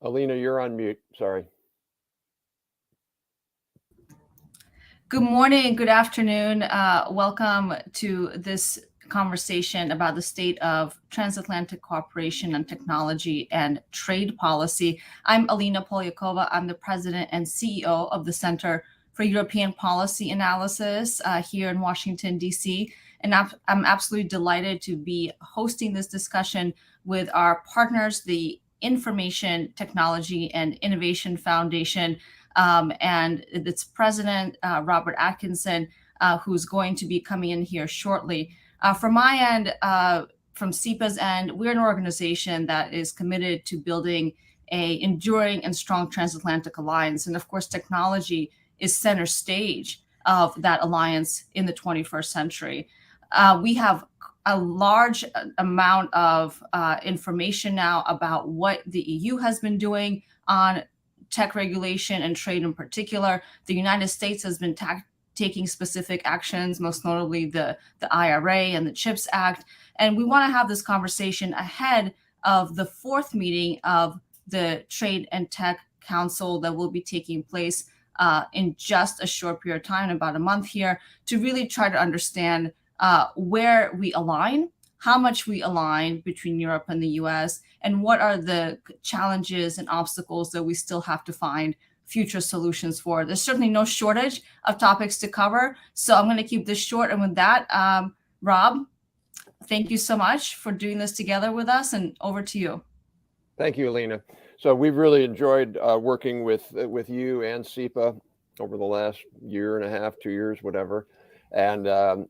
Alina, you're on mute. Sorry. Good morning, good afternoon. Welcome to this conversation about the state of transatlantic cooperation on technology and trade policy. I'm Alina Polyakova. I'm the president and CEO of the Center for European Policy Analysis here in Washington, D.C. And I'm absolutely delighted to be hosting this discussion with our partners, the Information Technology and Innovation Foundation, and its president, Robert Atkinson, who's going to be coming in here shortly. From my end, from CEPA's end, we're an organization that is committed to building an enduring and strong transatlantic alliance. And of course, technology is center stage of that alliance in the 21st century. We have a large amount of information now about what the EU has been doing on tech regulation and trade in particular. The United States has been taking specific actions, most notably the IRA and the CHIPS Act. And we want to have this conversation ahead of the fourth meeting of the Trade and Tech Council that will be taking place in just a short period of time, about a month here, to really try to understand where we align, how much we align between Europe and the US, and what are the challenges and obstacles that we still have to find future solutions for. There's certainly no shortage of topics to cover, so I'm going to keep this short. And with that, Rob, thank you so much for doing this together with us, and over to you. Thank you, Alina. So we've really enjoyed working with you and CEPA over the last year and a half, 2 years, whatever. And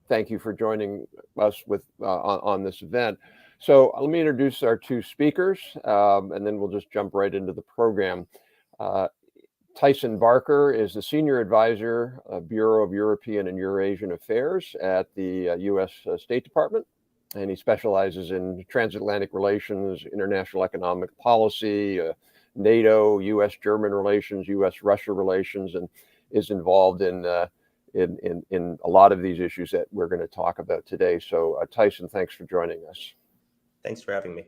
thank you for joining us on this event. So let me introduce our two speakers, and then we'll just jump right into the program. Tyson Barker is the Senior Advisor, Bureau of European and Eurasian Affairs at the U.S. State Department, and he specializes in transatlantic relations, international economic policy, NATO, U.S.-German relations, U.S.-Russia relations, and is involved in a lot of these issues that we're going to talk about today. So Tyson, thanks for joining us. Thanks for having me.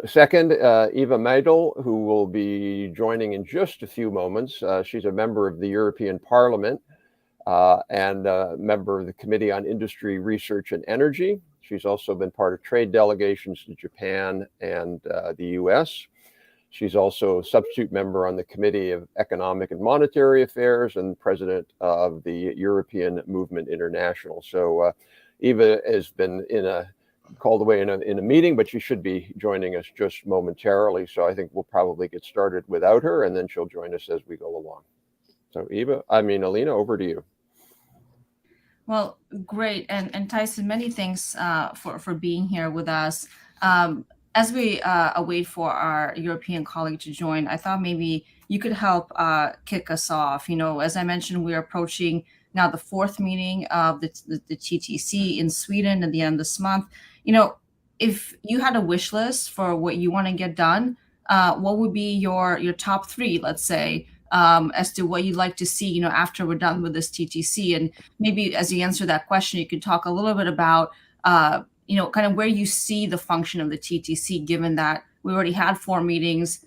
Second, Eva Meidel, who will be joining in just a few moments. She's a member of the European Parliament and a member of the Committee on Industry, Research and Energy. She's also been part of trade delegations to Japan and the US. She's also a substitute member on the Committee of Economic and Monetary Affairs and president of the European Movement International. So Eva has been called away in a meeting, but she should be joining us just momentarily. So I think we'll probably get started without her, and then she'll join us as we go along. So Alina, over to you. Well, great. And Tyson, many thanks for being here with us. As we await for our European colleague to join, I thought maybe you could help kick us off. You know, as I mentioned, we're approaching now the fourth meeting of the TTC in Sweden at the end of this month. You know, if you had a wish list for what you want to get done, what would be your top three, let's say, as to what you'd like to see, you know, after we're done with this TTC? And maybe as you answer that question, you could talk a little bit about you know, kind of where you see the function of the TTC, given that we already had four meetings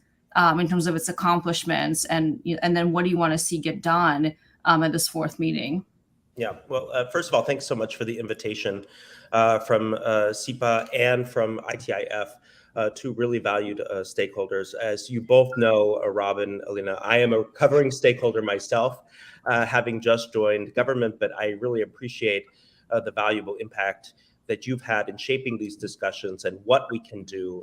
in terms of its accomplishments, and then what do you want to see get done at this fourth meeting? Yeah, well, first of all, thanks so much for the invitation from CEPA and from ITIF, two really valued stakeholders. As you both know, Robin, Alina, I am a covering stakeholder myself, having just joined government, but I really appreciate the valuable impact that you've had in shaping these discussions and what we can do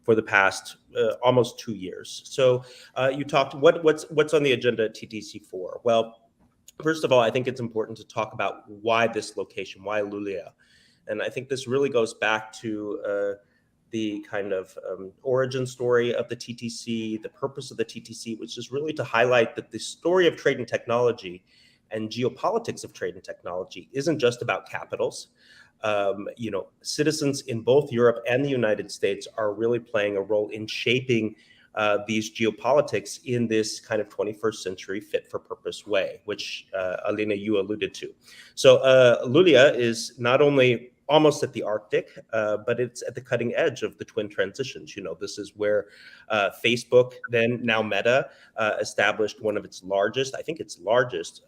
for the past almost 2 years. So you talked, what's on the agenda at TTC4? Well, first of all, I think it's important to talk about why this location, why Luleå. And I think this really goes back to the kind of origin story of the TTC, the purpose of the TTC, which is really to highlight that the story of trade and technology and geopolitics of trade and technology isn't just about capitals. You know, citizens in both Europe and the United States are really playing a role in shaping these geopolitics in this kind of 21st century fit for purpose way, which Alina, you alluded to. So Luleå is not only almost at the Arctic, but it's at the cutting edge of the twin transitions. This is where Facebook, then now Meta, established one of its largest, I think its largest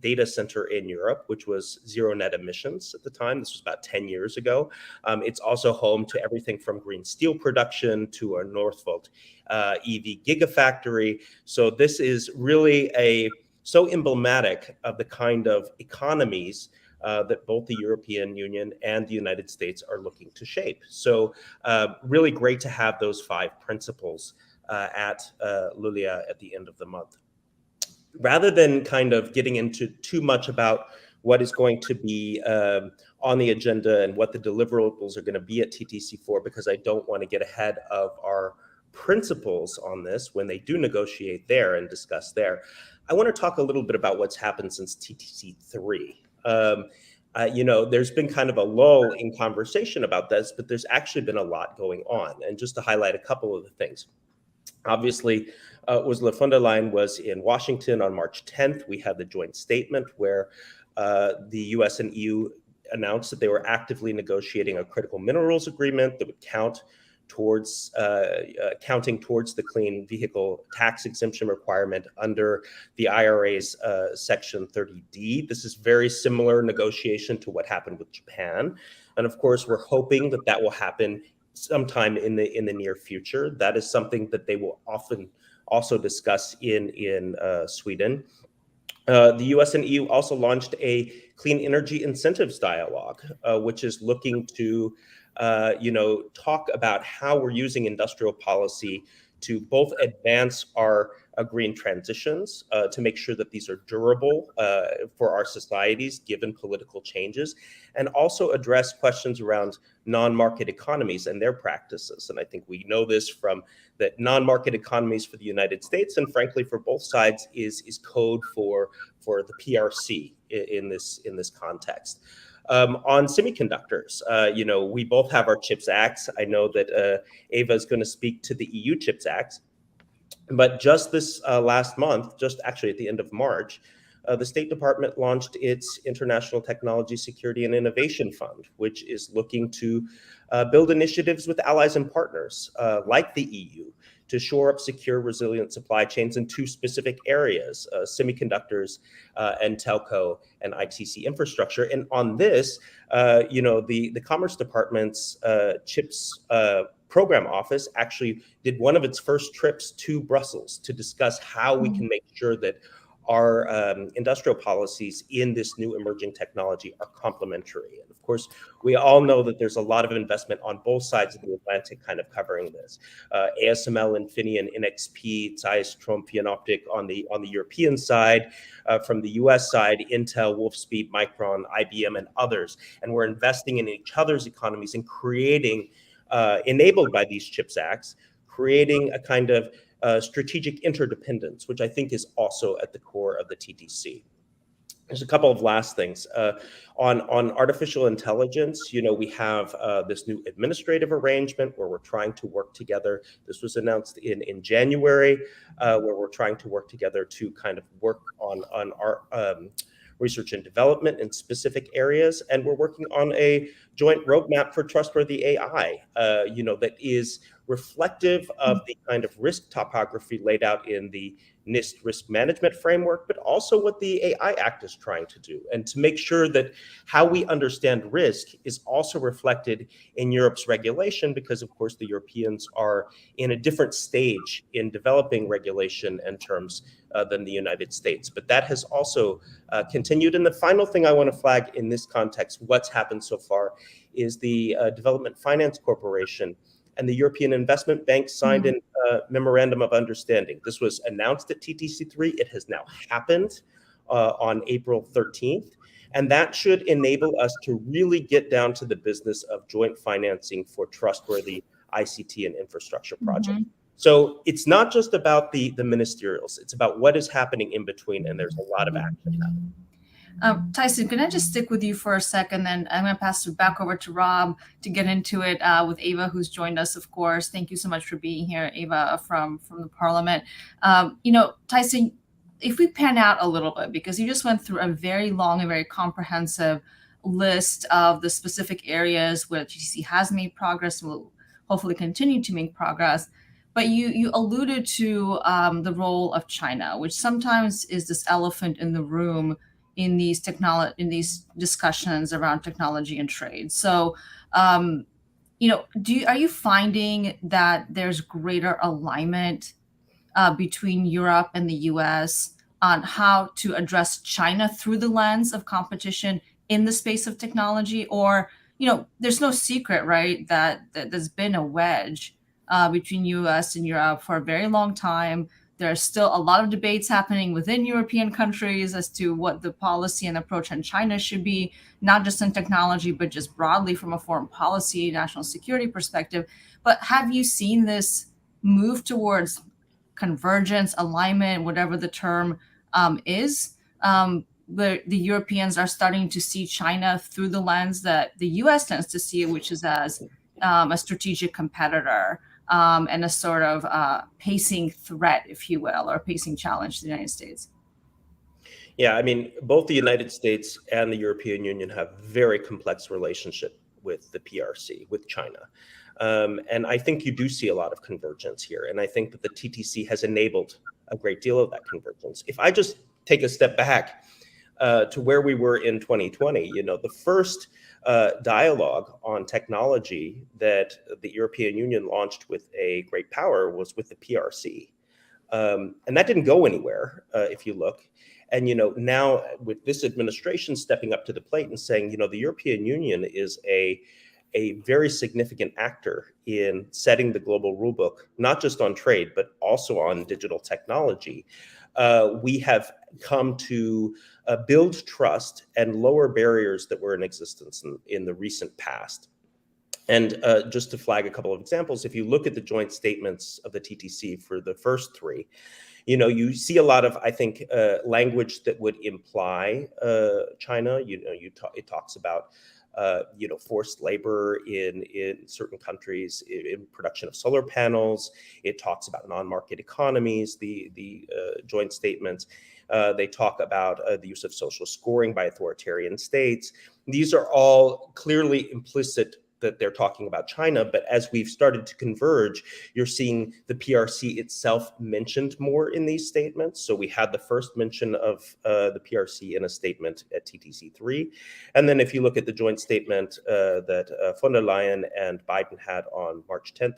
data center in Europe, which was zero net emissions at the time. This was about 10 years ago. It's also home to everything from green steel production to our Northvolt EV gigafactory. So this is really so emblematic of the kind of economies that both the European Union and the United States are looking to shape. So really great to have those 5 principles at Luleå at the end of the month. Rather than kind of getting into too much about what is going to be on the agenda and what the deliverables are going to be at TTC4, because I don't want to get ahead of our principles on this when they do negotiate there and discuss there, I want to talk a little bit about what's happened since TTC3. There's been kind of a lull in conversation about this, but there's actually been a lot going on. And just to highlight a couple of the things. Obviously, Ursula von der Leyen was in Washington on March 10th. We had the joint statement where the US and EU announced that they were actively negotiating a critical minerals agreement that would counting towards the clean vehicle tax exemption requirement under the IRA's Section 30D. This is very similar negotiation to what happened with Japan. And of course, we're hoping that that will happen sometime in the near future. That is something that they will often also discuss in Sweden. The US and EU also launched a clean energy incentives dialogue, which is looking to talk about how we're using industrial policy to both advance our green transitions, to make sure that these are durable for our societies given political changes, and also address questions around non-market economies and their practices. And I think we know this from that non-market economies for the United States, and frankly for both sides, is code for the PRC in this context. On semiconductors, we both have our CHIPS Acts. I know that Eva is going to speak to the EU CHIPS Acts. But just this last month, just actually at the end of March, the State Department launched its International Technology Security and Innovation Fund, which is looking to build initiatives with allies and partners like the EU to shore up secure, resilient supply chains in 2 specific areas, semiconductors and telco and ITC infrastructure. And on this, the Commerce Department's CHIPS program office actually did one of its first trips to Brussels to discuss how we can make sure that our industrial policies in this new emerging technology are complementary. And of course, we all know that there's a lot of investment on both sides of the Atlantic kind of covering this. ASML, Infineon, NXP, Zeiss, Trumpf, Jenoptik on the European side. From the US side, Intel, Wolfspeed, Micron, IBM, and others. And we're investing in each other's economies and creating, enabled by these CHIPS Acts, creating a kind of strategic interdependence, which I think is also at the core of the TTC. There's a couple of last things. On artificial intelligence, we have this new administrative arrangement where we're trying to work together. This was announced in January, where we're trying to work together to kind of work on our research and development in specific areas. And we're working on a joint roadmap for trustworthy AI, that is reflective of the kind of risk topography laid out in the NIST risk management framework, but also what the AI Act is trying to do, and to make sure that how we understand risk is also reflected in Europe's regulation, because of course the Europeans are in a different stage in developing regulation and terms than the United States. But that has also continued. And the final thing I want to flag in this context, what's happened so far, is the Development Finance Corporation and the European Investment Bank signed a memorandum of understanding. This was announced at TTC3. It has now happened on April 13th. And that should enable us to really get down to the business of joint financing for trustworthy ICT and infrastructure projects. So it's not just about the ministerials, it's about what is happening in between, and there's a lot of action happening. Tyson, can I just stick with you for a second? Then I'm going to pass it back over to Rob to get into it with Eva, who's joined us, of course. Thank you so much for being here, Eva, from the Parliament. Tyson, if we pan out a little bit, because you just went through a very long and very comprehensive list of the specific areas where TTC has made progress and will hopefully continue to make progress. But you alluded to the role of China, which sometimes is this elephant in the room in these discussions around technology and trade. So, are you finding that there's greater alignment between Europe and the U.S. on how to address China through the lens of competition in the space of technology? Or, there's no secret, right, that there's been a wedge between U.S. and Europe for a very long time. There's still a lot of debates happening within European countries as to what the policy and approach on China should be, not just in technology, but just broadly from a foreign policy, national security perspective. But have you seen this move towards convergence, alignment, whatever the term is, where the Europeans are starting to see China through the lens that the U.S. tends to see it, which is as a strategic competitor and a sort of pacing threat, if you will, or pacing challenge to the United States? Yeah, I mean, both the United States and the European Union have very complex relationship with the PRC, with China. And I think you do see a lot of convergence here. And I think that the TTC has enabled a great deal of that convergence. If I just take a step back to where we were in 2020, the first dialogue on technology that the European Union launched with a great power was with the PRC. And that didn't go anywhere, if you look. And, now with this administration stepping up to the plate and saying, the European Union is a very significant actor in setting the global rulebook, not just on trade, but also on digital technology. We have come to build trust and lower barriers that were in existence in the recent past. And just to flag a couple of examples, if you look at the joint statements of the TTC for the first three, you see a lot of, I think, language that would imply China. It talks about forced labor in certain countries in production of solar panels. It talks about non-market economies. The joint statements, they talk about the use of social scoring by authoritarian states. These are all clearly implicit that they're talking about China, but as we've started to converge, you're seeing the PRC itself mentioned more in these statements. So we had the first mention of the PRC in a statement at TTC 3. And then if you look at the joint statement that von der Leyen and Biden had on March 10th,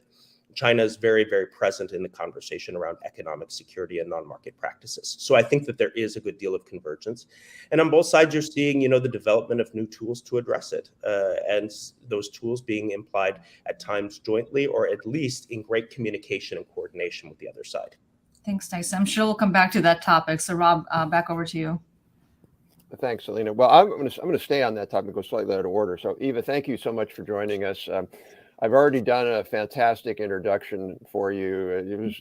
China is very, very present in the conversation around economic security and non-market practices. So I think that there is a good deal of convergence. And on both sides, you're seeing, the development of new tools to address it. And those tools being implied at times jointly, or at least in great communication and coordination with the other side. Thanks, Tyson. I'm sure we'll come back to that topic. So Rob, back over to you. Thanks, Alina. Well, I'm going to stay on that topic and go slightly out of order. So Eva, thank you so much for joining us. I've already done a fantastic introduction for you.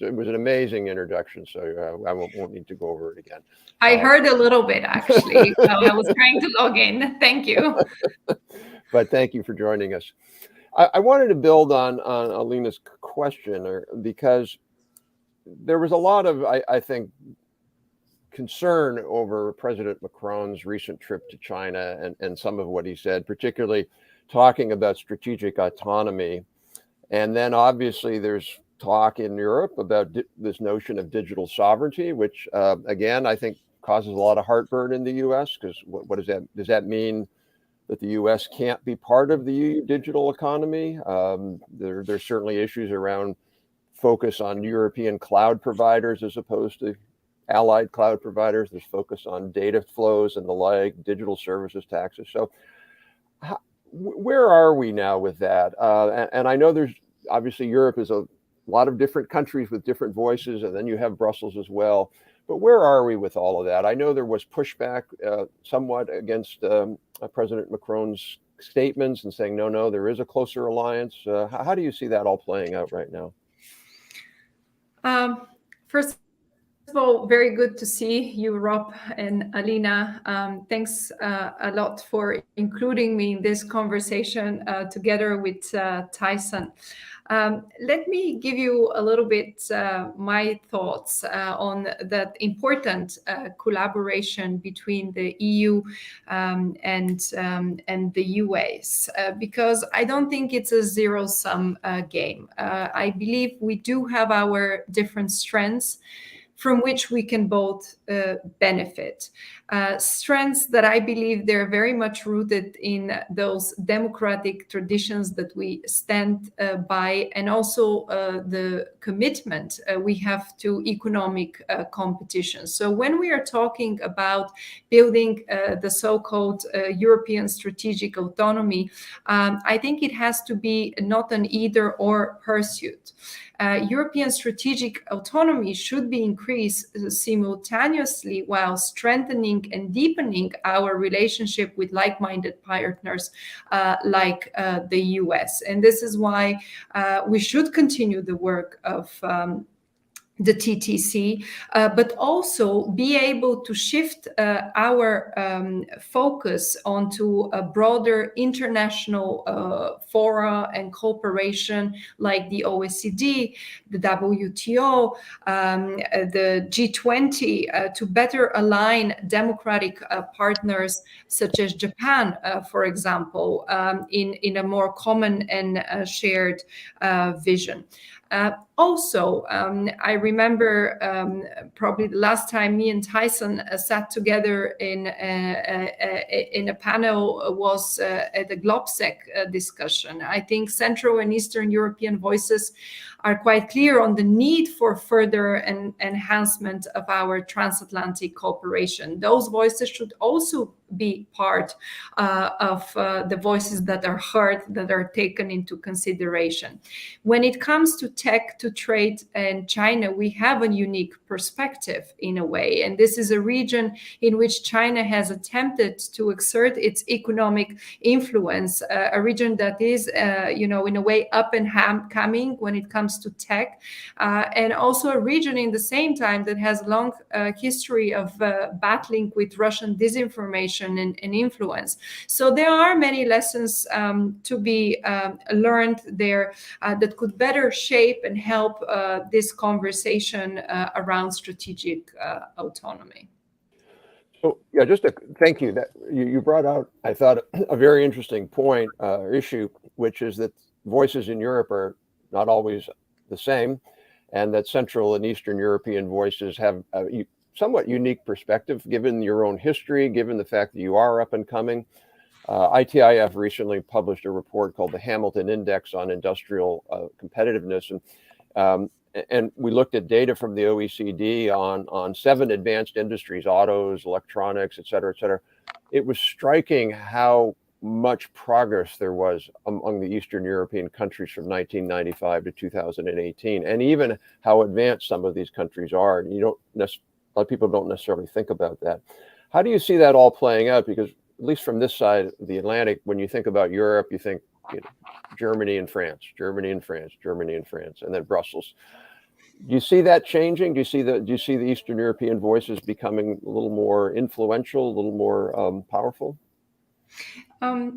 It was an amazing introduction, so I won't need to go over it again. I heard a little bit, actually. I was trying to log in. Thank you. But thank you for joining us. I wanted to build on Alina's question because there was a lot of, I think, concern over President Macron's recent trip to China and some of what he said, particularly talking about strategic autonomy. And then obviously there's talk in Europe about this notion of digital sovereignty, which again, I think causes a lot of heartburn in the US, because what does that, does that mean that the US can't be part of the EU digital economy? There's certainly issues around focus on European cloud providers as opposed to allied cloud providers. There's focus on data flows and the like, digital services taxes. So where are we now with that? And I know there's obviously Europe is a lot of different countries with different voices, and then you have Brussels as well. But where are we with all of that? I know there was pushback somewhat against President Macron's statements and saying, no, there is a closer alliance. How do you see that all playing out right now? First of all, very good to see you, Rob and Alina. Thanks a lot for including me in this conversation together with Tyson. Let me give you a little bit my thoughts on that important collaboration between the EU and the US, because I don't think it's a zero-sum game. I believe we do have our different strengths from which we can both benefit. Strengths that I believe they're very much rooted in those democratic traditions that we stand by, and also the commitment we have to economic competition. So when we are talking about building the so-called European strategic autonomy, I think it has to be not an either or pursuit. European strategic autonomy should be increased simultaneously while strengthening and deepening our relationship with like-minded partners like the US. And this is why we should continue the work of the TTC, but also be able to shift our focus onto a broader international fora and cooperation like the OECD, the WTO, the G20, to better align democratic partners such as Japan, for example, in a more common and shared vision. Also, I remember probably the last time me and Tyson sat together in a panel was at the GlobSec discussion. I think Central and Eastern European voices are quite clear on the need for further enhancement of our transatlantic cooperation. Those voices should also be part of the voices that are heard, that are taken into consideration. When it comes to tech, to trade, and China, we have a unique perspective in a way. And this is a region in which China has attempted to exert its economic influence, a region that is, in a way, up and coming when it comes to tech, and also a region in the same time that has a long history of battling with Russian disinformation and influence. So there are many lessons to be learned there that could better shape and help this conversation around strategic autonomy. So yeah, thank you. That you brought out, I thought, a very interesting point, issue, which is that voices in Europe are not always the same, and that Central and Eastern European voices have a somewhat unique perspective, given your own history, given the fact that you are up and coming. ITIF recently published a report called the Hamilton Index on Industrial Competitiveness, and we looked at data from the OECD on 7 advanced industries: autos, electronics, et cetera, et cetera. It was striking how much progress there was among the Eastern European countries from 1995 to 2018, and even how advanced some of these countries are. And a lot of people don't necessarily think about that. How do you see that all playing out? Because at least from this side of the Atlantic, when you think about Europe, you think Germany and France, Germany and France, Germany and France, and then Brussels. Do you see that changing? Do you see the Eastern European voices becoming a little more influential, a little more powerful?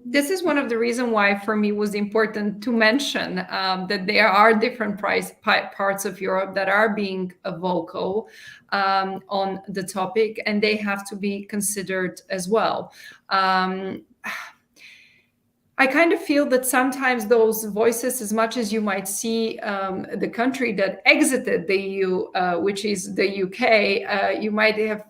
This is one of the reasons why for me it was important to mention that there are different parts of Europe that are being vocal on the topic, and they have to be considered as well. I kind of feel that sometimes those voices, as much as you might see the country that exited the EU, which is the UK, you might have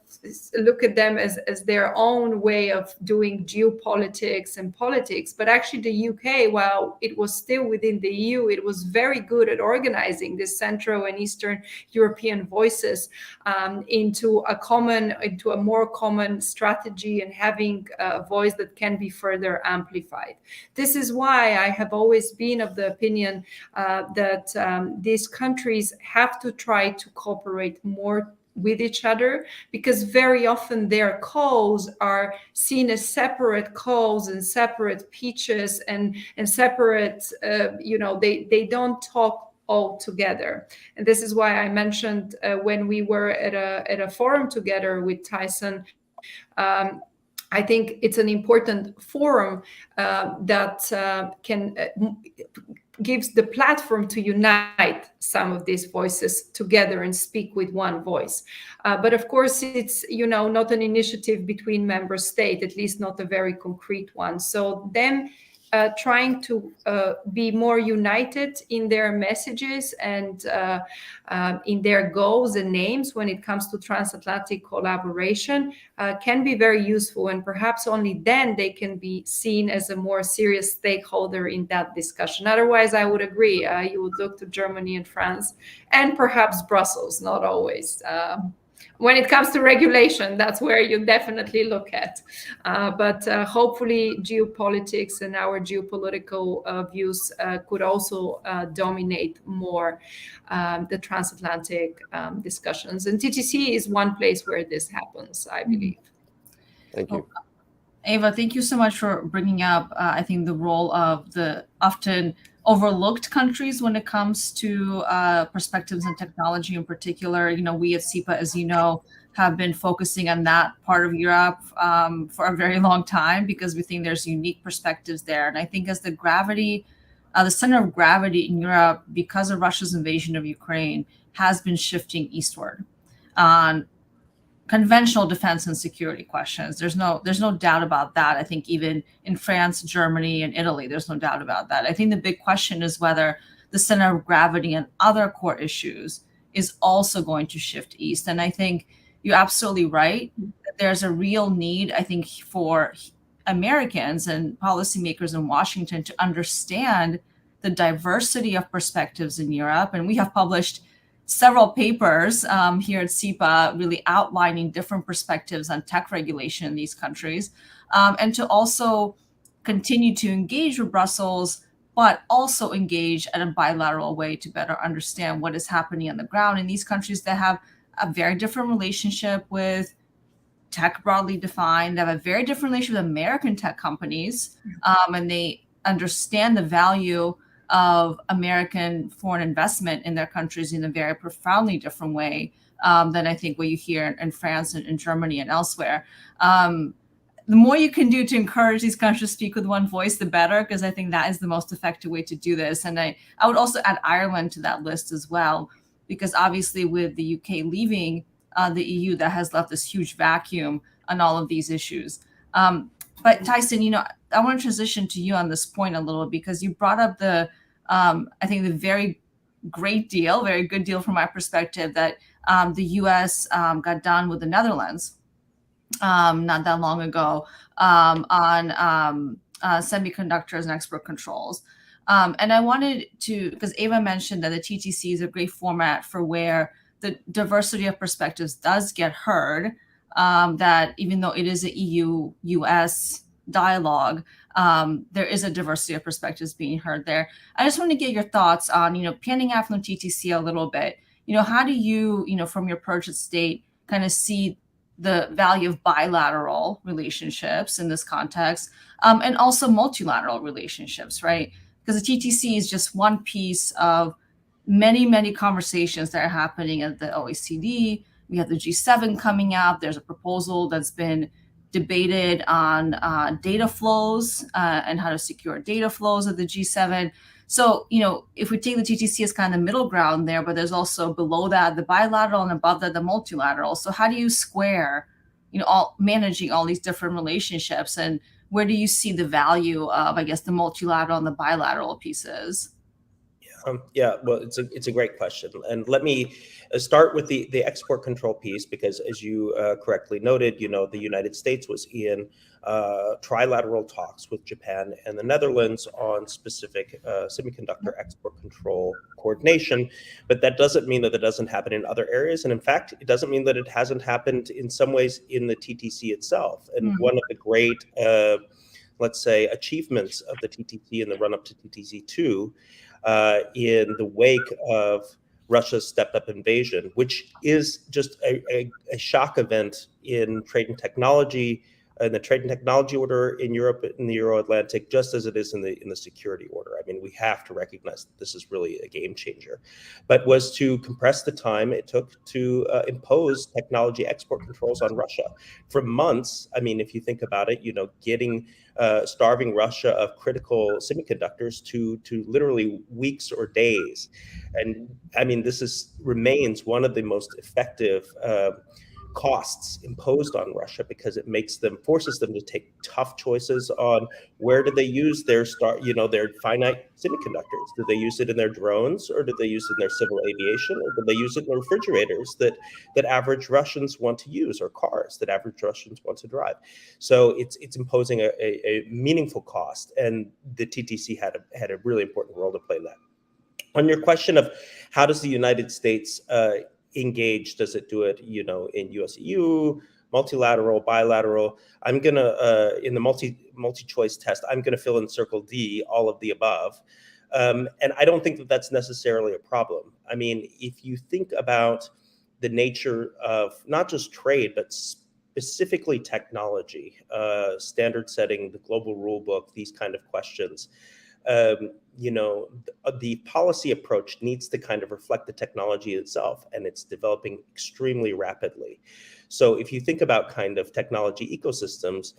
look at them as their own way of doing geopolitics and politics. But actually the UK, while it was still within the EU, it was very good at organizing the Central and Eastern European voices into a more common strategy, and having a voice that can be further amplified. This is why I have always been of the opinion that these countries have to try to cooperate more with each other, because very often their calls are seen as separate calls and separate pitches and separate, they don't talk all together. And this is why I mentioned when we were at a forum together with Tyson, I think it's an important forum that gives the platform to unite some of these voices together and speak with one voice. But of course, it's not an initiative between member states, at least not a very concrete one. So them trying to be more united in their messages and in their goals and names when it comes to transatlantic collaboration can be very useful. And perhaps only then they can be seen as a more serious stakeholder in that discussion. Otherwise, I would agree. You would look to Germany and France and perhaps Brussels, not always. When it comes to regulation, that's where you definitely look at. But hopefully geopolitics and our geopolitical views could also dominate more the transatlantic discussions. And TTC is one place where this happens, I believe. Thank you. Eva, thank you so much for bringing up, I think, the role of the often overlooked countries when it comes to perspectives and technology in particular. We at CEPA, as you know, have been focusing on that part of Europe for a very long time because we think there's unique perspectives there. And I think as the center of gravity in Europe, because of Russia's invasion of Ukraine, has been shifting eastward on conventional defense and security questions. There's no doubt about that. I think even in France, Germany, and Italy, there's no doubt about that. I think the big question is whether the center of gravity and other core issues is also going to shift east. And I think you're absolutely right that there's a real need, I think, for Americans and policymakers in Washington to understand the diversity of perspectives in Europe. And we have published several papers here at CEPA really outlining different perspectives on tech regulation in these countries, and to also continue to engage with Brussels, but also engage in a bilateral way to better understand what is happening on the ground in these countries that have a very different relationship with tech broadly defined. They have a very different relationship with American tech companies, and they understand the value of American foreign investment in their countries in a very profoundly different way than I think what you hear in France and in Germany and elsewhere. The more you can do to encourage these countries to speak with one voice, the better, because I think that is the most effective way to do this. And I would also add Ireland to that list as well, because obviously with the UK leaving the EU, that has left this huge vacuum on all of these issues. But Tyson, I want to transition to you on this point a little, because you brought up I think the very good deal from my perspective that the U.S. got done with the Netherlands not that long ago on semiconductors and export controls. And I wanted to, because Eva mentioned that the TTC is a great format for where the diversity of perspectives does get heard, that even though it is an EU-U.S. dialogue, there is a diversity of perspectives being heard there. I just want to get your thoughts on, panning out from the TTC a little bit. How do you, from your approach at state, kind of see the value of bilateral relationships in this context, and also multilateral relationships, right? Because the TTC is just one piece of many, many conversations that are happening at the OECD. We have the G7 coming out. There's a proposal that's been debated on data flows and how to secure data flows at the G7. So, if we take the TTC as kind of the middle ground there, but there's also below that the bilateral and above that the multilateral. So how do you square, managing all these different relationships, and where do you see the value of, I guess, the multilateral and the bilateral pieces? Yeah, well, it's a great question, and let me start with the export control piece, because as you correctly noted, the United States was in trilateral talks with Japan and the Netherlands on specific semiconductor export control coordination, but that doesn't mean that it doesn't happen in other areas, and in fact, it doesn't mean that it hasn't happened in some ways in the TTC itself. And one of the great let's say, achievements of the TTC in the run-up to TTC2 in the wake of Russia's stepped-up invasion, which is just a shock event in trade and technology, in the trade and technology order in Europe, in the Euro-Atlantic, just as it is in the security order. I mean, we have to recognize that this is really a game changer, but was to compress the time it took to impose technology export controls on Russia for months. I mean, if you think about it, getting starving Russia of critical semiconductors to literally weeks or days, and I mean, this remains one of the most effective costs imposed on Russia, because it forces them to take tough choices on where do they use their finite semiconductors. Do they use it in their drones, or do they use it in their civil aviation, or do they use it in the refrigerators that average Russians want to use, or cars that average Russians want to drive? So it's imposing a meaningful cost, and the TTC had a really important role to play in that. On your question of how does the United States engage, does it do it, in US-EU, multilateral, bilateral? I'm gonna in the multi-choice test, I'm gonna fill in circle D, all of the above, and I don't think that that's necessarily a problem. I mean, if you think about the nature of not just trade, but specifically technology, standard setting, the global rule book, these kind of questions. The policy approach needs to kind of reflect the technology itself, and it's developing extremely rapidly. So if you think about kind of technology ecosystems,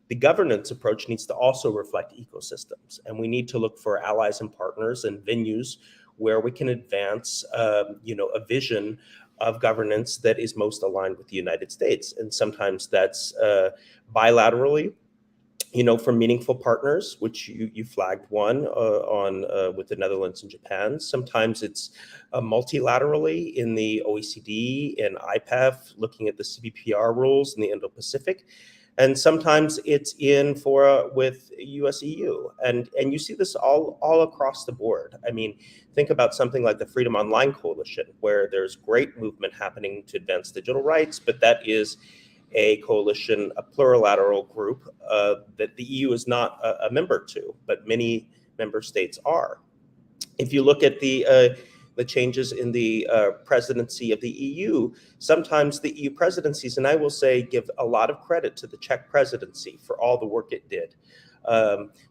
the governance approach needs to also reflect ecosystems, and we need to look for allies and partners and venues where we can advance, a vision of governance that is most aligned with the United States. And sometimes that's bilaterally, from meaningful partners, which you flagged one with the Netherlands and Japan. Sometimes it's multilaterally in the OECD and ITIF, looking at the CBPR rules in the Indo-Pacific. And sometimes it's in fora with US-EU. And you see this all across the board. I mean, think about something like the Freedom Online Coalition, where there's great movement happening to advance digital rights, but that is a coalition, a plurilateral group that the EU is not a member to, but many member states are. If you look at the changes in the presidency of the EU, sometimes the EU presidencies, and I will say give a lot of credit to the Czech presidency for all the work it did.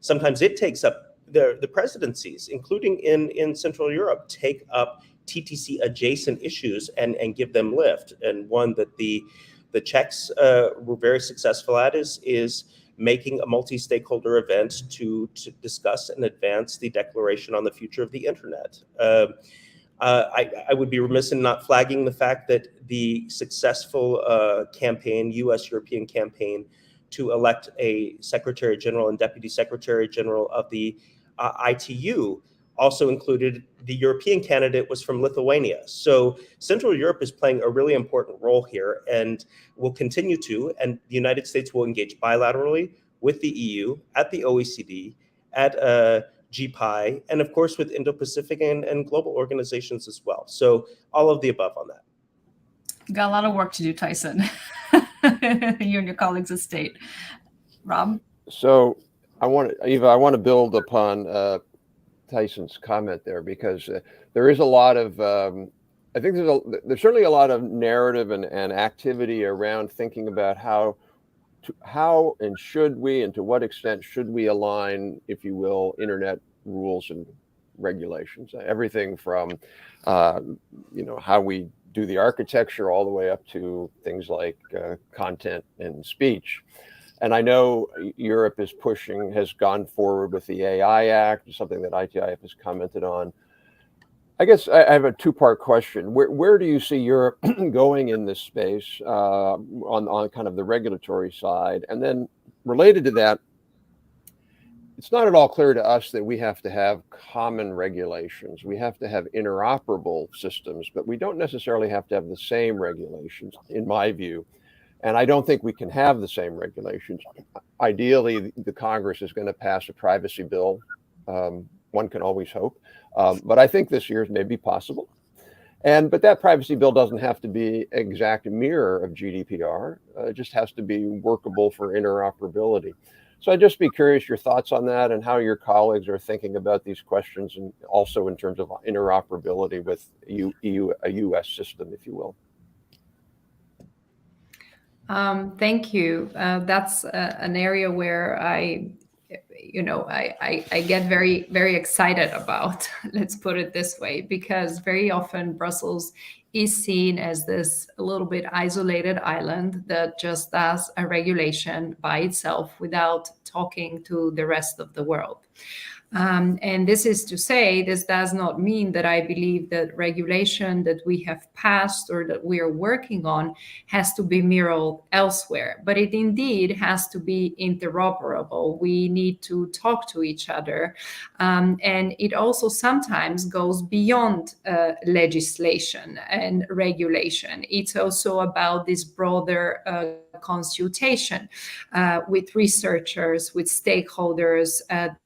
Sometimes it takes up the presidencies, including in Central Europe, take up TTC adjacent issues and give them lift. And one that the Czechs were very successful at is making a multi-stakeholder event to discuss and advance the Declaration on the Future of the Internet. I would be remiss in not flagging the fact that the successful US-European campaign to elect a Secretary General and Deputy Secretary General of the ITU also included the European candidate was from Lithuania. So Central Europe is playing a really important role here and will continue to, and the United States will engage bilaterally with the EU, at the OECD, at GPI, and of course with Indo-Pacific and global organizations as well. So all of the above on that. Got a lot of work to do, Tyson. You and your colleagues at State. Rob? So Eva, I want to build upon Tyson's comment there, because there is a lot of, I think there's certainly a lot of narrative and activity around thinking about how and should we, and to what extent should we align, if you will, internet rules and regulations, everything from, how we do the architecture all the way up to things like content and speech. And I know Europe has gone forward with the AI Act, something that ITIF has commented on. I guess I have a two-part question. Where do you see Europe going in this space on kind of the regulatory side? And then related to that, it's not at all clear to us that we have to have common regulations. We have to have interoperable systems, but we don't necessarily have to have the same regulations, in my view. And I don't think we can have the same regulations. Ideally, the Congress is going to pass a privacy bill. One can always hope. But I think this year may be possible. But that privacy bill doesn't have to be an exact mirror of GDPR. It just has to be workable for interoperability. So I'd just be curious your thoughts on that and how your colleagues are thinking about these questions, and also in terms of interoperability with a U.S. system, if you will. Thank you. That's an area where I get very, very excited about, let's put it this way, because very often Brussels is seen as this a little bit isolated island that just does a regulation by itself without talking to the rest of the world. And this is to say, this does not mean that I believe that regulation that we have passed or that we are working on has to be mirrored elsewhere, but it indeed has to be interoperable. We need to talk to each other. And it also sometimes goes beyond legislation and regulation. It's also about this broader consultation with researchers, with stakeholders,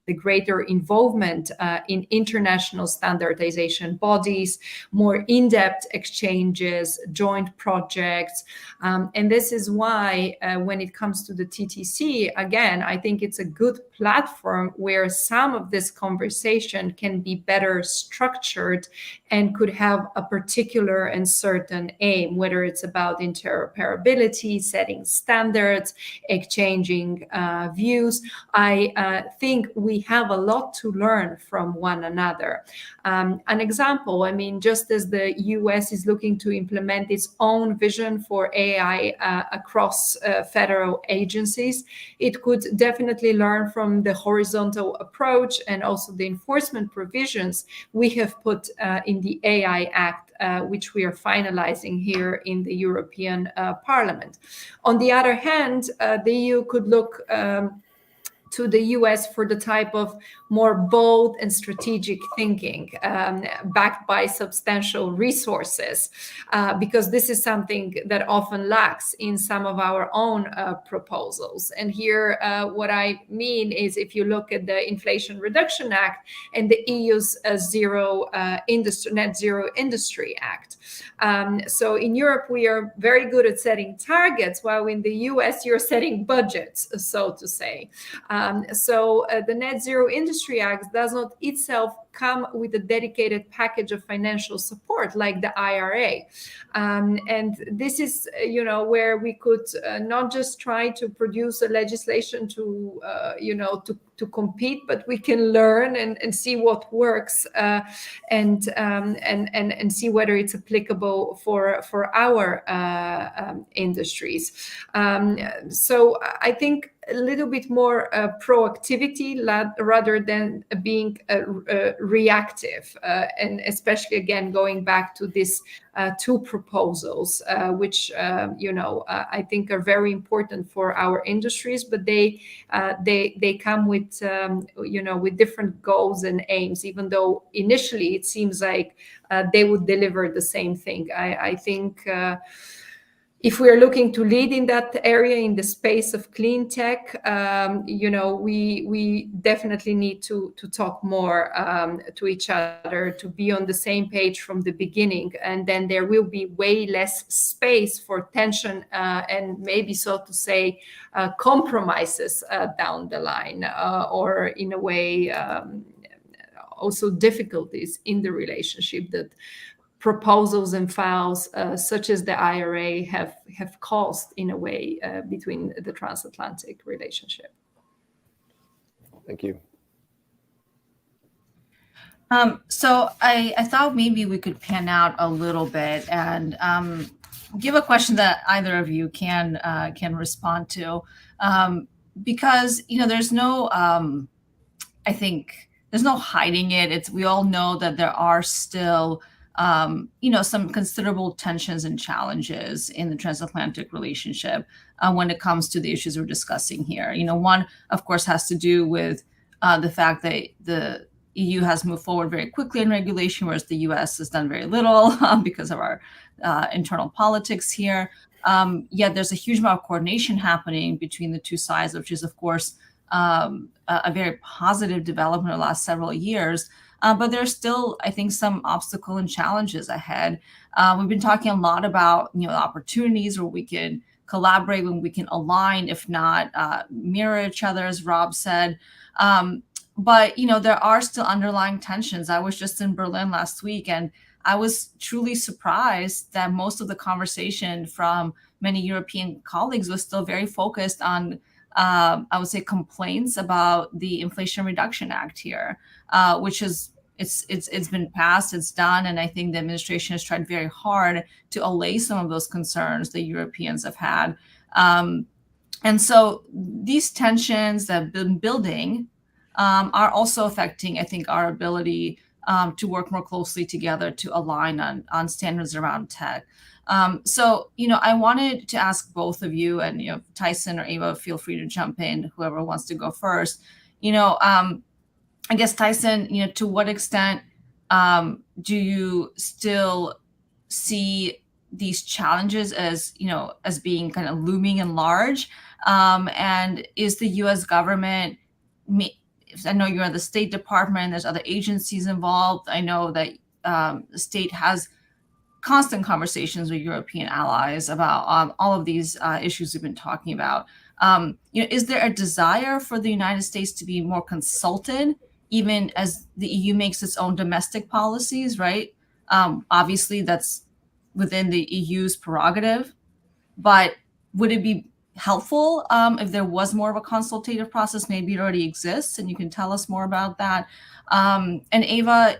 the greater involvement in international standardization bodies, more in-depth exchanges, joint projects. And this is why when it comes to the TTC, again, I think it's a good platform where some of this conversation can be better structured and could have a particular and certain aim, whether it's about interoperability, setting standards, exchanging views. I think we have a lot to learn from one another. An example, I mean, just as the US is looking to implement its own vision for AI across federal agencies, it could definitely learn from the horizontal approach and also the enforcement provisions we have put in the AI Act, which we are finalizing here in the European Parliament. On the other hand, the EU could look to the US for the type of more bold and strategic thinking backed by substantial resources, because this is something that often lacks in some of our own proposals. And here, what I mean is if you look at the Inflation Reduction Act and the EU's Net Zero Industry Act. So in Europe, we are very good at setting targets, while in the US, you're setting budgets, so to say. So the Net Zero Industry Act does not itself come with a dedicated package of financial support like the IRA. And this is, where we could not just try to produce a legislation to compete, but we can learn and see what works and see whether it's applicable for our industries. So I think a little bit more proactivity rather than being reactive, and especially again going back to these two proposals, which I think are very important for our industries, but they come with with different goals and aims, even though initially it seems like they would deliver the same thing. I think if we are looking to lead in that area, in the space of clean tech, we definitely need to talk more to each other, to be on the same page from the beginning, and then there will be way less space for tension and maybe, so to say, compromises down the line, or in a way also difficulties in the relationship that proposals and files such as the IRA have caused in a way between the transatlantic relationship. Thank you. So I thought maybe we could pan out a little bit and give a question that either of you can respond to, because there's no I think there's no hiding it. We all know that there are still some considerable tensions and challenges in the transatlantic relationship when it comes to the issues we're discussing here. One, of course, has to do with the fact that the EU has moved forward very quickly in regulation, whereas the US has done very little because of our internal politics here. Yet there's a huge amount of coordination happening between the two sides, which is, of course, a very positive development in the last several years. But there's still, I think, some obstacle and challenges ahead. We've been talking a lot about, opportunities where we can collaborate, when we can align, if not mirror each other, as Rob said. But, there are still underlying tensions. I was just in Berlin last week, and I was truly surprised that most of the conversation from many European colleagues was still very focused on, I would say, complaints about the Inflation Reduction Act here, which is it's been passed, it's done, and I think the administration has tried very hard to allay some of those concerns that Europeans have had. And so these tensions that have been building are also affecting, I think, our ability to work more closely together to align on standards around tech. So, I wanted to ask both of you, and, Tyson or Ava, feel free to jump in, whoever wants to go first. I guess, Tyson, to what extent do you still see these challenges as, as being kind of looming and large? And is the U.S. government, I know you're in the State Department, there's other agencies involved. I know that the state has constant conversations with European allies about all of these issues we've been talking about. Is there a desire for the United States to be more consulted, even as the EU makes its own domestic policies, right? Obviously, that's within the EU's prerogative, but would it be helpful if there was more of a consultative process? Maybe it already exists, and you can tell us more about that. And Ava,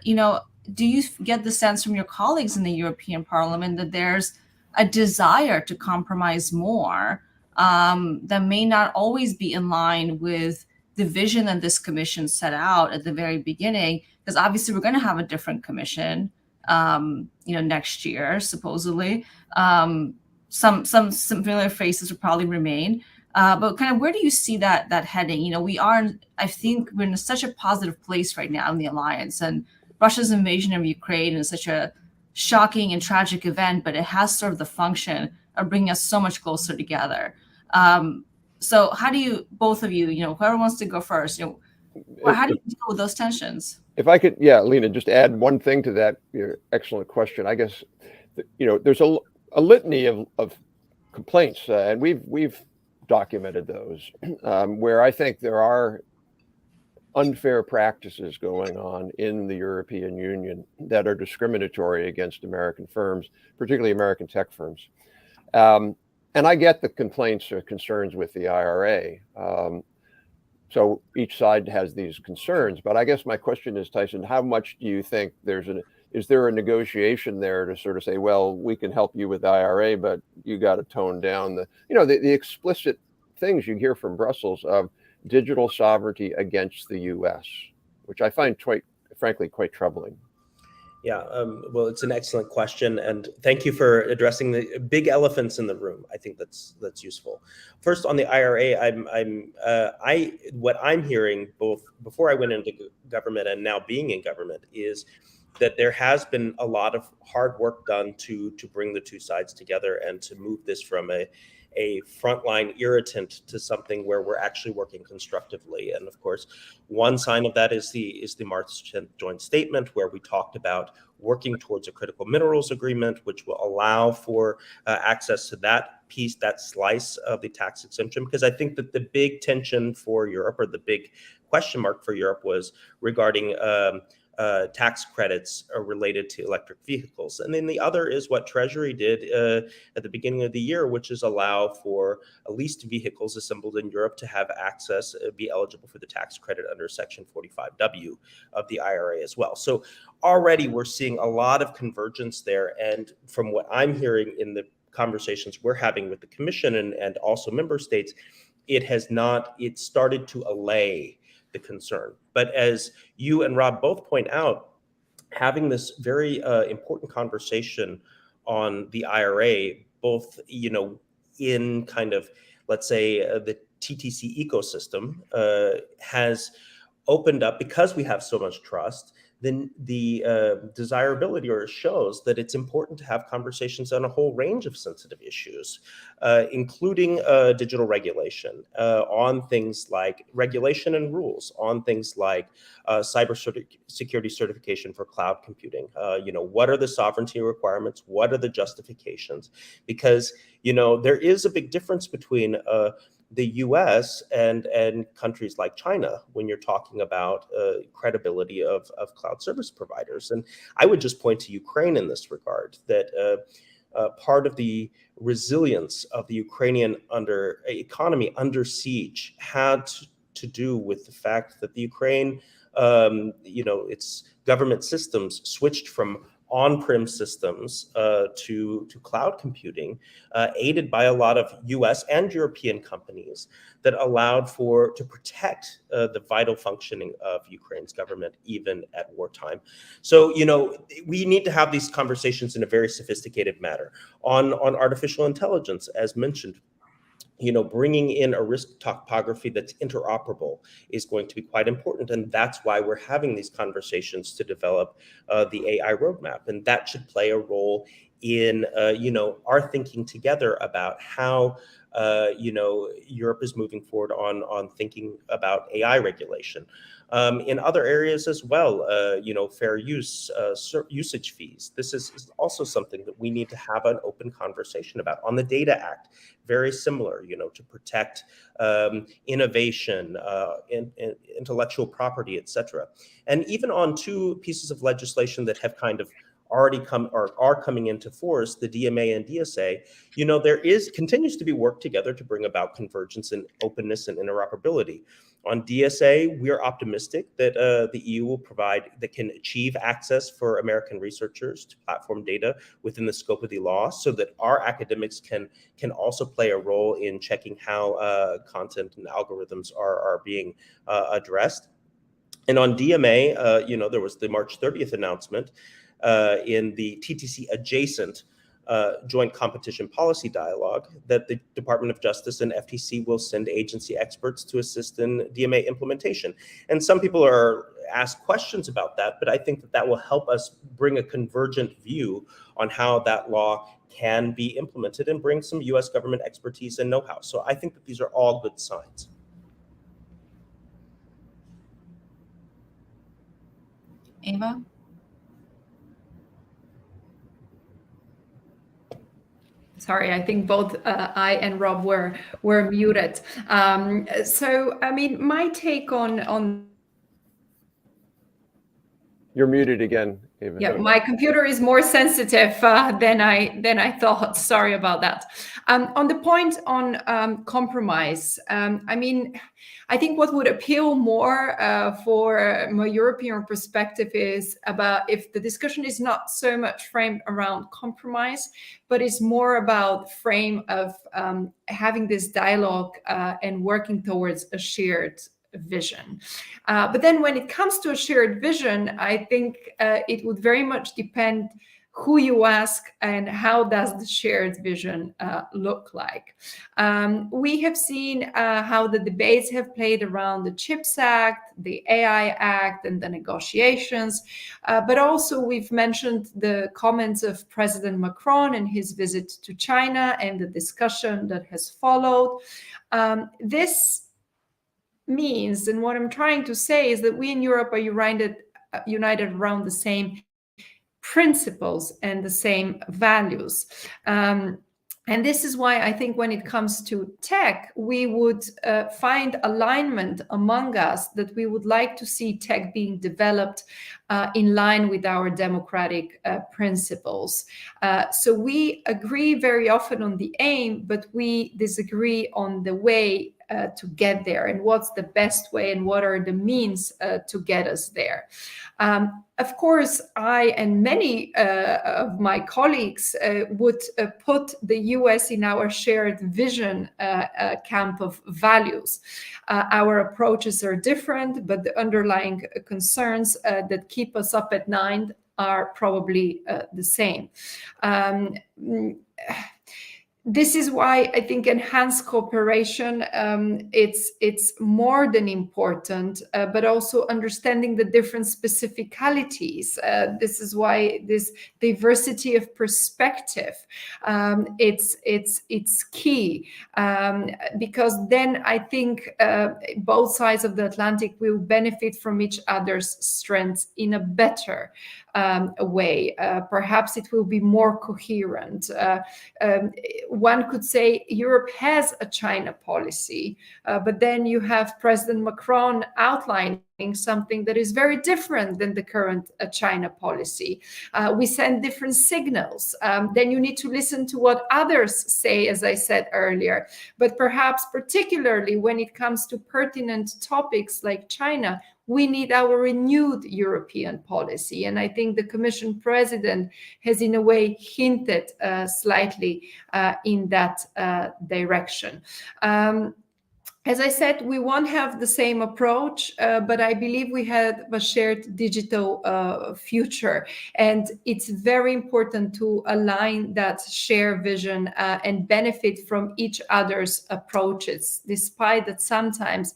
do you get the sense from your colleagues in the European Parliament that there's a desire to compromise more that may not always be in line with the vision that this commission set out at the very beginning? Because obviously we're going to have a different commission, next year, supposedly. Some similar faces will probably remain, but kind of where do you see that heading? I think we're in such a positive place right now in the alliance, and Russia's invasion of Ukraine is such a shocking and tragic event, but it has served the function of bringing us so much closer together. So how do you, both of you, whoever wants to go first, how do you deal with those tensions? If I could, Lena, just add one thing to that excellent question. I guess, there's a litany of complaints, and we've documented those, where I think there are unfair practices going on in the European Union that are discriminatory against American firms, particularly American tech firms. And I get the complaints or concerns with the IRA. So each side has these concerns, but I guess my question is, Tyson, how much do you think is there a negotiation there to sort of say, well, we can help you with the IRA, but you got to tone down the explicit things you hear from Brussels of digital sovereignty against the U.S., which I find frankly quite troubling. Yeah, well, it's an excellent question, and thank you for addressing the big elephants in the room. I think that's useful. First, on the IRA, what I'm hearing both before I went into government and now being in government is that there has been a lot of hard work done to bring the two sides together and to move this from a frontline irritant to something where we're actually working constructively. And of course, one sign of that is the March 10th joint statement, where we talked about working towards a critical minerals agreement, which will allow for access to that piece, that slice of the tax exemption. Because I think that the big tension for Europe, or the big question mark for Europe, was regarding tax credits are related to electric vehicles. And then the other is what Treasury did at the beginning of the year, which is allow for leased vehicles assembled in Europe to have access, be eligible for the tax credit under Section 45W of the IRA as well. So already we're seeing a lot of convergence there. And from what I'm hearing in the conversations we're having with the Commission and also member states, it started to allay the concern. But as you and Rob both point out, having this very important conversation on the IRA, both in kind of, let's say, the TTC ecosystem has opened up, because we have so much trust, then the desirability, or shows that it's important to have conversations on a whole range of sensitive issues, including digital regulation, on things like regulation and rules, on things like cybersecurity certification for cloud computing. What are the sovereignty requirements? What are the justifications? Because there is a big difference between the U.S. and countries like China when you're talking about credibility of cloud service providers. And I would just point to Ukraine in this regard, that part of the resilience of the Ukrainian economy under siege had to do with the fact that the Ukraine, its government systems switched from on-prem systems to cloud computing, aided by a lot of U.S. and European companies that allowed to protect the vital functioning of Ukraine's government, even at wartime. So, we need to have these conversations in a very sophisticated manner. On artificial intelligence, as mentioned, bringing in a risk topography that's interoperable is going to be quite important. And that's why we're having these conversations to develop the AI roadmap. And that should play a role in, our thinking together about how, Europe is moving forward on thinking about AI regulation. In other areas as well, fair use, usage fees. This is also something that we need to have an open conversation about. On the Data Act, very similar, to protect innovation, intellectual property, et cetera. And even on two pieces of legislation that have kind of already come or are coming into force, the DMA and DSA, there continues to be work together to bring about convergence and openness and interoperability. On DSA, we are optimistic that the EU will can achieve access for American researchers to platform data within the scope of the law, so that our academics can also play a role in checking how content and algorithms are being addressed. And on DMA, there was the March 30th announcement in the TTC adjacent joint competition policy dialogue that the Department of Justice and FTC will send agency experts to assist in DMA implementation. And some people are asked questions about that, but I think that will help us bring a convergent view on how that law can be implemented and bring some US government expertise and know-how. So I think that these are all good signs. Ava? Sorry, I think both I and Rob were muted. So, I mean, my take on You're muted again, Ava. Yeah, my computer is more sensitive than I thought. Sorry about that. On the point on compromise, I mean, I think what would appeal more for a European perspective is about if the discussion is not so much framed around compromise, but it's more about frame of having this dialogue and working towards a shared vision. But then when it comes to a shared vision, I think it would very much depend who you ask and how does the shared vision look like. We have seen how the debates have played around the CHIPS Act, the AI Act, and the negotiations. But also we've mentioned the comments of President Macron and his visit to China and the discussion that has followed. This means, and what I'm trying to say is that we in Europe are united around the same principles and the same values. And this is why I think when it comes to tech, we would find alignment among us that we would like to see tech being developed in line with our democratic principles. So we agree very often on the aim, but we disagree on the way to get there and what's the best way and what are the means to get us there. Of course, I and many of my colleagues would put the US in our shared vision camp of values. Our approaches are different, but the underlying concerns that keep us up at night are probably the same. This is why I think enhanced cooperation, it's more than important, but also understanding the different specificalities. This is why this diversity of perspective, it's key, because then I think both sides of the Atlantic will benefit from each other's strengths in a better way. Perhaps it will be more coherent. one could say Europe has a China policy, but then you have President Macron outlining something that is very different than the current China policy. We send different signals. Then you need to listen to what others say, as I said earlier. But perhaps particularly when it comes to pertinent topics like China, we need our renewed European policy. And I think the Commission President has in a way hinted slightly in that direction. As I said, we won't have the same approach, but I believe we have a shared digital future. And it's very important to align that shared vision and benefit from each other's approaches, despite that sometimes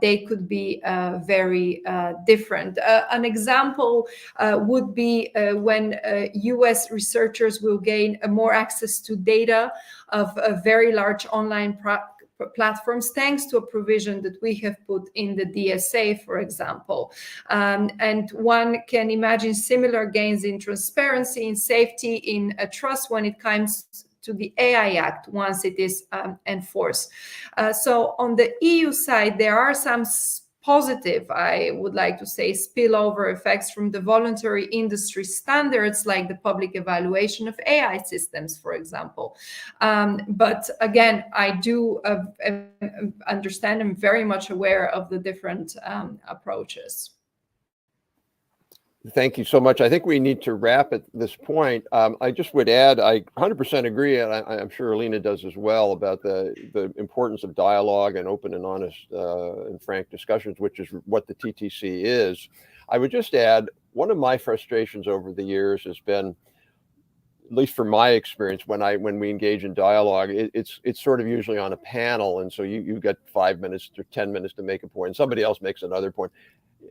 they could be very different. An example would be when US researchers will gain more access to data of a very large online platforms, thanks to a provision that we have put in the DSA, for example. And one can imagine similar gains in transparency, in safety, in trust when it comes to the AI Act once it is enforced. So on the EU side, there are some positive, I would like to say, spillover effects from the voluntary industry standards, like the public evaluation of AI systems, for example. But again, I do understand and very much aware of the different approaches. Thank you so much. I think we need to wrap at this point. I just would add, I 100% agree, and I'm sure Alina does as well, about the importance of dialogue and open and honest and frank discussions, which is what the TTC is. I would just add, one of my frustrations over the years has been, at least from my experience, when we engage in dialogue, it's sort of usually on a panel, and so you get 5 minutes or 10 minutes to make a point, and somebody else makes another point.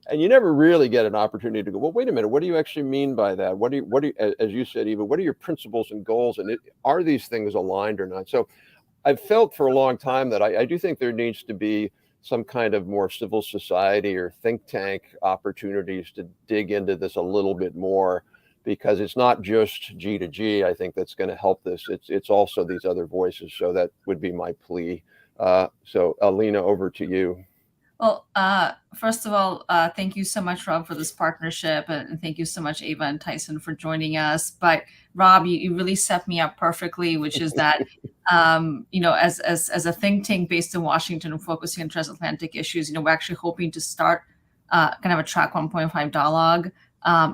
And you never really get an opportunity to go, well, wait a minute, what do you actually mean by that? What do you, as you said, Eva, what are your principles and goals? And are these things aligned or not? So I've felt for a long time that I do think there needs to be some kind of more civil society or think tank opportunities to dig into this a little bit more, because it's not just G to G, I think, that's going to help this. It's also these other voices. So that would be my plea. So Alina, over to you. Well, first of all, thank you so much, Rob, for this partnership, and thank you so much, Eva and Tyson, for joining us. But Rob, you really set me up perfectly, which is that, you know, as a think tank based in Washington and focusing on transatlantic issues, you know, we're actually hoping to start kind of a track 1.5 dialogue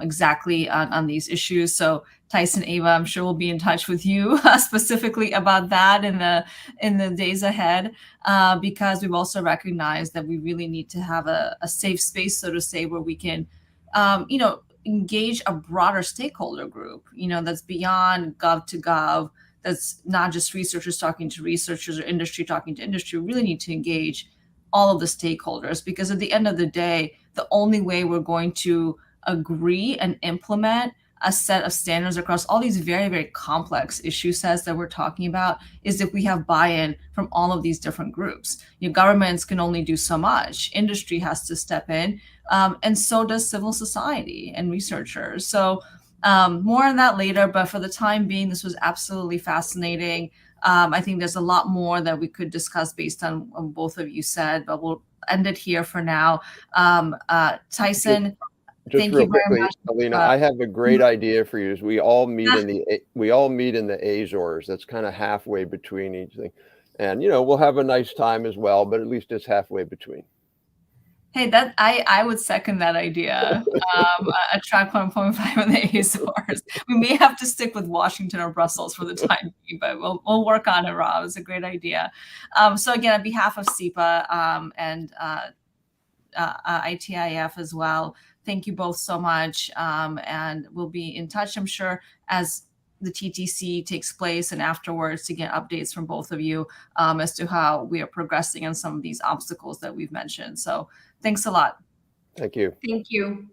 exactly on these issues. So Tyson, Eva, I'm sure we'll be in touch with you specifically about that in the days ahead, because we've also recognized that we really need to have a safe space, so to say, where we can, you know, engage a broader stakeholder group, you know, that's beyond gov to gov, that's not just researchers talking to researchers or industry talking to industry. We really need to engage all of the stakeholders, because at the end of the day, the only way we're going to agree and implement a set of standards across all these very, very complex issue sets that we're talking about is if we have buy-in from all of these different groups. You know, governments can only do so much. Industry has to step in, and so does civil society and researchers. So more on that later, but for the time being, this was absolutely fascinating. I think there's a lot more that we could discuss based on what both of you said, but we'll end it here for now. Tyson, Just real quickly, Alina, I have a great idea for you. We all meet in the Azores. That's kind of halfway between each thing, and you know, we'll have a nice time as well. But at least it's halfway between. Hey, that I would second that idea. A track 1.5 in the Azores. We may have to stick with Washington or Brussels for the time being, but we'll work on it, Rob. It's a great idea. So again, on behalf of CEPA and ITIF as well, thank you both so much, and we'll be in touch, I'm sure, as the TTC takes place and afterwards, to get updates from both of you as to how we are progressing on some of these obstacles that we've mentioned. So thanks a lot. Thank you. Thank you.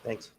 Thanks.